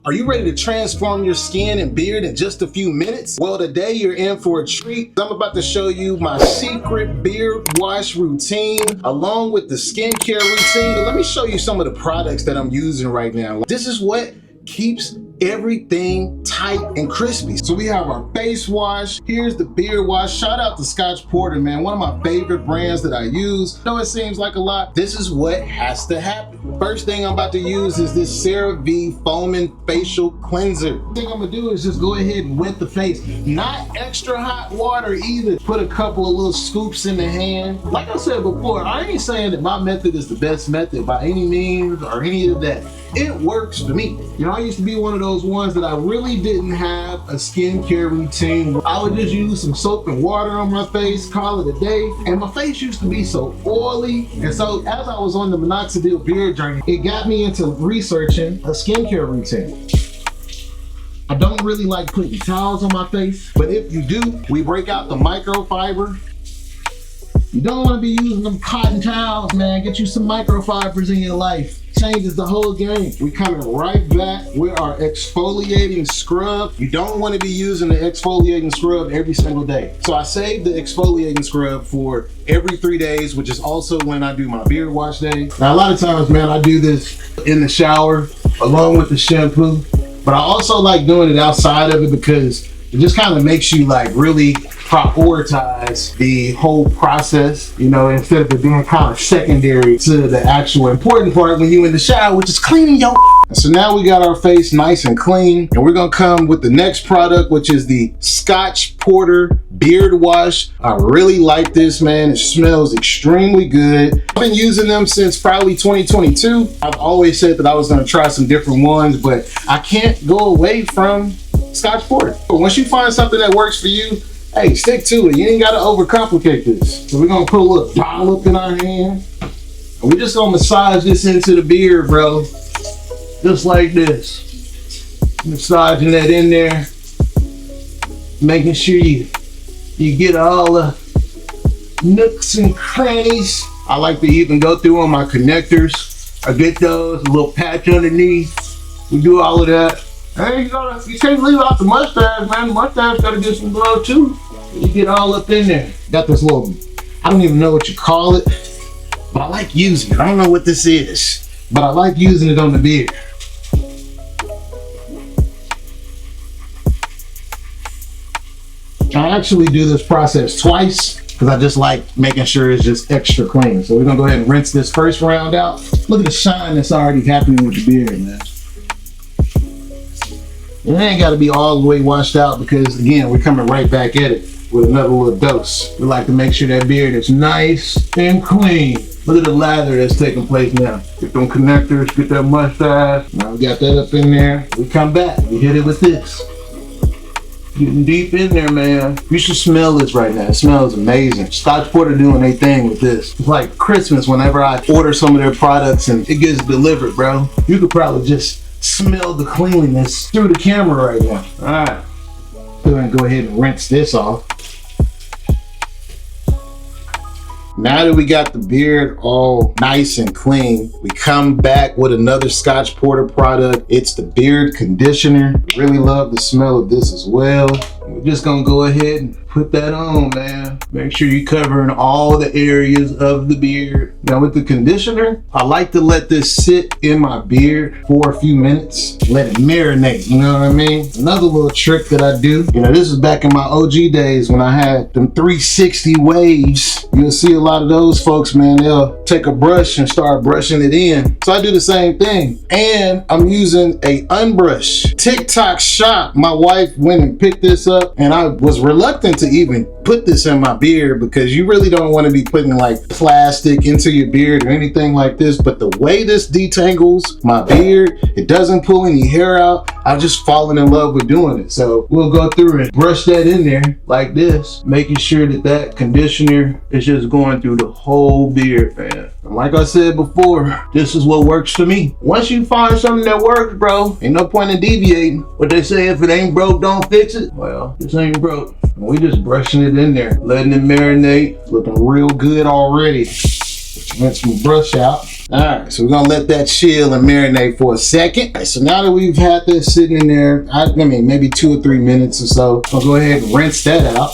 Are you ready to transform your skin and beard in just a few minutes? Well, today you're in for a treat. I'm about to show you my secret beard wash routine along with the skincare routine. But let me show you some of the products that I'm using right now. This is what keeps everything tight and crispy. So we have our face wash. Here's the beard wash. Shout out to Scotch Porter, man. One of my favorite brands that I use. I know it seems like a lot. This is what has to happen. First thing I'm about to use is this CeraVe Foaming Facial Cleanser. The thing I'm gonna do is just go ahead and wet the face. Not extra hot water either. Put a couple of little scoops in the hand. Like I said before, I ain't saying that my method is the best method by any means or any of that. It works for me. You know, I used to be one of those ones that I really didn't have a skincare routine. I would just use some soap and water on my face, call it a day. And my face used to be so oily. And so as I was on the minoxidil beard journey, it got me into researching a skincare routine. I don't really like putting towels on my face, but if you do, we break out the microfiber. You don't want to be using them cotton towels, man. Get you some microfibers in your life. Changes the whole game. We coming right back with our exfoliating scrub. You don't want to be using the exfoliating scrub every single day. So I saved the exfoliating scrub for every 3 days, which is also when I do my beard wash day. Now, a lot of times, man, I do this in the shower along with the shampoo, but I also like doing it outside of it because it just kind of makes you like really prioritize the whole process, you know, instead of it being kind of secondary to the actual important part when you're in the shower, which is cleaning your. So now we got our face nice and clean, and we're gonna come with the next product, which is the Scotch Porter Beard Wash. I really like this, man. It smells extremely good. I've been using them since probably 2022. I've always said that I was gonna try some different ones, but I can't go away from Scotch Porter. But once you find something that works for you, hey, stick to it. You ain't gotta overcomplicate this. So we're gonna put a little dollop in our hand, and we're just gonna massage this into the beard, bro. Just like this. Massaging that in there, making sure you get all the nooks and crannies. I like to even go through on my connectors. I get those, a little patch underneath. We do all of that. Hey, you can't leave out the mustache, man. The mustache gotta get some love too. You get all up in there. Got this little, I don't even know what you call it, but I like using it. I don't know what this is, but I like using it on the beard. I actually do this process twice because I just like making sure it's just extra clean. So we're gonna go ahead and rinse this first round out. Look at the shine that's already happening with the beard, man. It ain't got to be all the way washed out because, again, we're coming right back at it with another little dose. We like to make sure that beard is nice and clean. Look at the lather that's taking place now. Get them connectors, get that mustache. Now we got that up in there. We come back, we hit it with this. Getting deep in there, man. You should smell this right now. It smells amazing. Scotch Porter doing their thing with this. It's like Christmas whenever I order some of their products and it gets delivered, bro. You could probably just smell the cleanliness through the camera right now. All right, go ahead and rinse this off. Now that we got the beard all nice and clean, we come back with another Scotch Porter product. It's the beard conditioner. Really love the smell of this as well. We're just gonna go ahead and put that on, man. Make sure you're covering all the areas of the beard. Now with the conditioner, I like to let this sit in my beard for a few minutes. Let it marinate, you know what I mean? Another little trick that I do, you know, this is back in my OG days when I had them 360 waves. You'll see a lot of those folks, man, they'll take a brush and start brushing it in. So I do the same thing. And I'm using a unbrush TikTok shop. My wife went and picked this up, and I was reluctant to even put this in my beard because you really don't want to be putting like plastic into your beard or anything like this. But the way this detangles my beard, it doesn't pull any hair out. I've just fallen in love with doing it. So we'll go through and brush that in there like this, making sure that that conditioner is just going through the whole beard, man. And like I said before, this is what works for me. Once you find something that works, bro, ain't no point in deviating. What they say, if it ain't broke, don't fix it. Well, this ain't broke. And we just brushing it in there, letting it marinate. Looking real good already. Rinse my brush out. All right, so we're gonna let that chill and marinate for a second. All right, so now that we've had this sitting in there, I mean, maybe 2 or 3 minutes or so, I'll go ahead and rinse that out.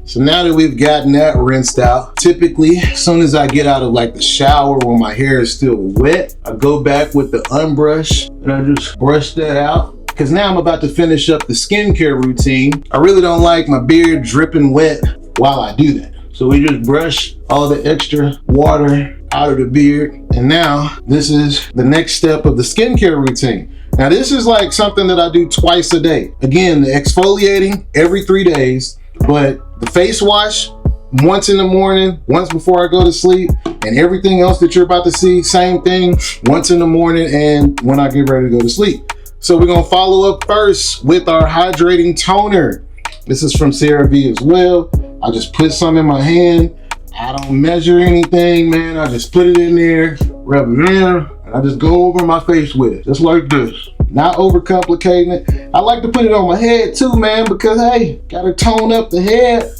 So now that we've gotten that rinsed out, typically, as soon as I get out of like the shower when my hair is still wet, I go back with the unbrush and I just brush that out. Because now I'm about to finish up the skincare routine. I really don't like my beard dripping wet while I do that. So we just brush all the extra water out of the beard. And now this is the next step of the skincare routine. Now this is like something that I do twice a day. Again, the exfoliating every 3 days, but the face wash once in the morning, once before I go to sleep, and everything else that you're about to see, same thing, once in the morning and when I get ready to go to sleep. So we're gonna follow up first with our hydrating toner. This is from CeraVe as well. I just put some in my hand. I don't measure anything, man. I just put it in there, rub it in, and I just go over my face with it, just like this. Not overcomplicating it. I like to put it on my head too, man, because hey, gotta tone up the head.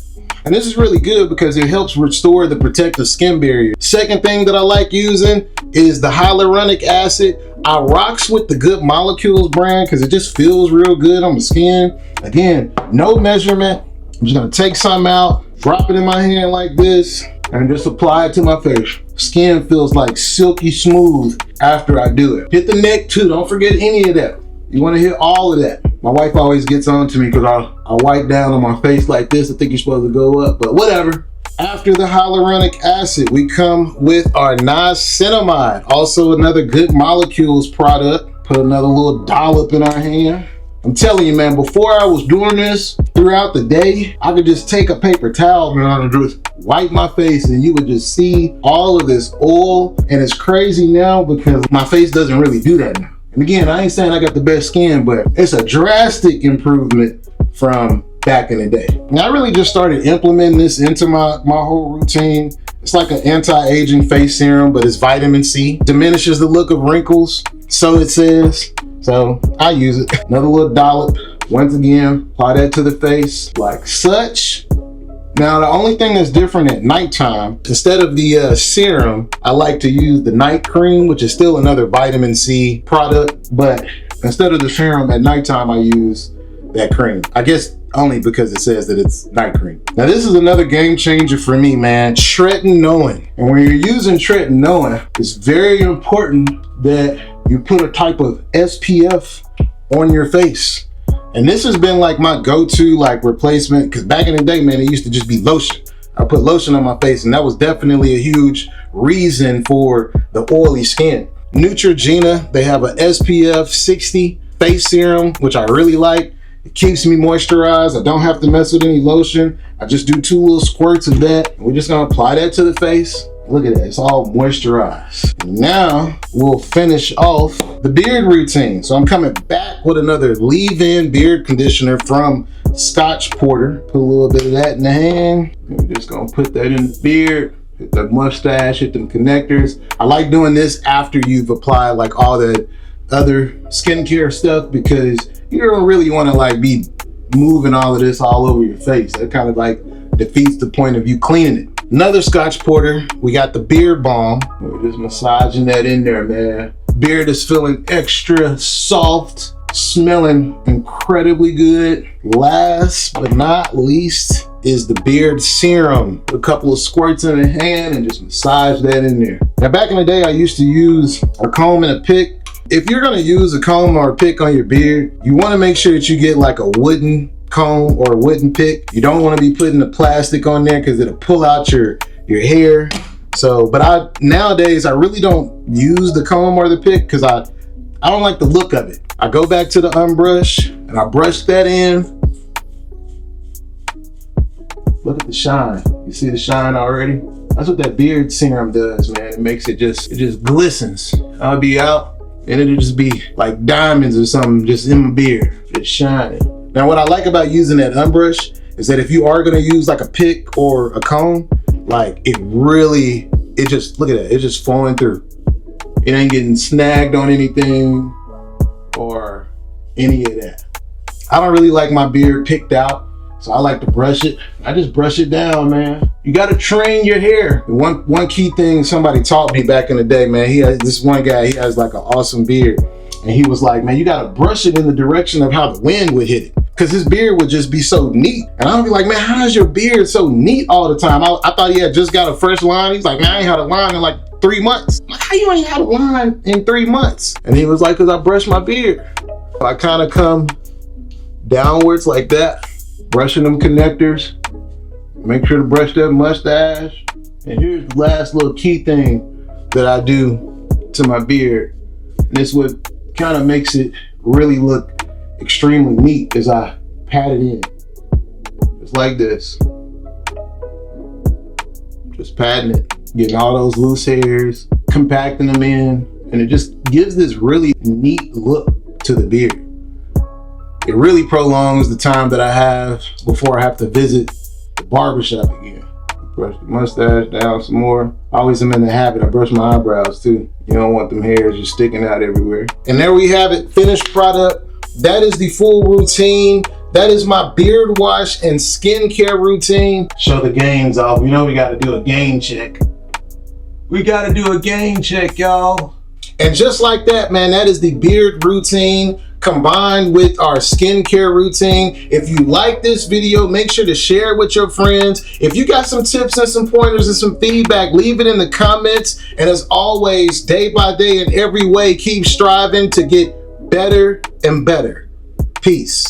And this is really good because it helps restore the protective skin barrier. Second thing that I like using is the hyaluronic acid. I rocks with the Good Molecules brand because it just feels real good on the skin. Again, no measurement. I'm just gonna take some out, drop it in my hand like this, and just apply it to my face. Skin feels like silky smooth after I do it. Hit the neck too, don't forget any of that. You wanna hit all of that. My wife always gets on to me because I wipe down on my face like this. I think you're supposed to go up, but whatever. After the hyaluronic acid, we come with our niacinamide, also another Good Molecules product. Put another little dollop in our hand. I'm telling you, man, before I was doing this throughout the day, I could just take a paper towel, man, and just wipe my face and you would just see all of this oil. And it's crazy now because my face doesn't really do that now. And again, I ain't saying I got the best skin, but it's a drastic improvement from back in the day. And I really just started implementing this into my whole routine. It's like an anti-aging face serum, but it's vitamin C. Diminishes the look of wrinkles, so it says. So I use it. Another little dollop. Once again, apply that to the face like such. Now, the only thing that's different at nighttime, instead of the serum, I like to use the night cream, which is still another vitamin C product. But instead of the serum at nighttime, I use that cream. I guess only because it says that it's night cream. Now, this is another game changer for me, man. Tretinoin. And when you're using tretinoin, it's very important that you put a type of SPF on your face. And this has been like my go-to like replacement, because back in the day, man, it used to just be lotion. I put lotion on my face and that was definitely a huge reason for the oily skin. Neutrogena, they have a SPF 60 face serum, which I really like. It keeps me moisturized. I don't have to mess with any lotion. I just do 2 little squirts of that. We're just gonna apply that to the face. Look at that, it's all moisturized. Now, we'll finish off the beard routine. So I'm coming back with another leave-in beard conditioner from Scotch Porter. Put a little bit of that in the hand. We're just gonna put that in the beard, hit the mustache, hit them connectors. I like doing this after you've applied like all the other skincare stuff because you don't really wanna like be moving all of this all over your face. That kind of like defeats the point of you cleaning it. Another Scotch Porter, we got the beard balm. We're just massaging that in there, man. Beard is feeling extra soft, smelling incredibly good. Last but not least is the beard serum. A couple of squirts in the hand and just massage that in there. Now, back in the day, I used to use a comb and a pick. If you're gonna use a comb or a pick on your beard, you wanna make sure that you get like a wooden comb or a wooden pick. You don't want to be putting the plastic on there because it'll pull out your hair. So, but nowadays I really don't use the comb or the pick because I don't like the look of it. I go back to the unbrush and I brush that in. Look at the shine. You see the shine already? That's what that beard serum does, man. It makes it just glistens. I'll be out and it'll just be like diamonds or something just in my beard, just shining. Now, what I like about using that unbrush is that if you are gonna use like a pick or a comb, like it just, look at that, it's just flowing through. It ain't getting snagged on anything or any of that. I don't really like my beard picked out, So I like to brush it. I just brush it down, man. You gotta train your hair. One key thing somebody taught me back in the day, man, he has this one guy, he has like an awesome beard. And he was like, man, you gotta brush it in the direction of how the wind would hit it. Cause his beard would just be so neat. And I would be like, man, how is your beard so neat all the time? I thought he had just got a fresh line. He's like, man, I ain't had a line in like 3 months. I'm like, how you ain't had a line in 3 months? And he was like, cause I brushed my beard. I kind of come downwards like that, brushing them connectors. Make sure to brush that mustache. And here's the last little key thing that I do to my beard. And this what kind of makes it really look extremely neat as I pat it in. Just like this. Just patting it, getting all those loose hairs, compacting them in, and it just gives this really neat look to the beard. It really prolongs the time that I have before I have to visit the barbershop again. Brush the mustache down some more. I always am in the habit, I brush my eyebrows too. You don't want them hairs just sticking out everywhere. And there we have it, finished product. That is the full routine. That is my beard wash and skincare routine. Show the gains off. You know we gotta do a gain check. We gotta do a gain check, y'all. And just like that, man, that is the beard routine combined with our skincare routine. If you like this video, make sure to share it with your friends. If you got some tips and some pointers and some feedback, leave it in the comments. And as always, day by day in every way, keep striving to get better and better. Peace.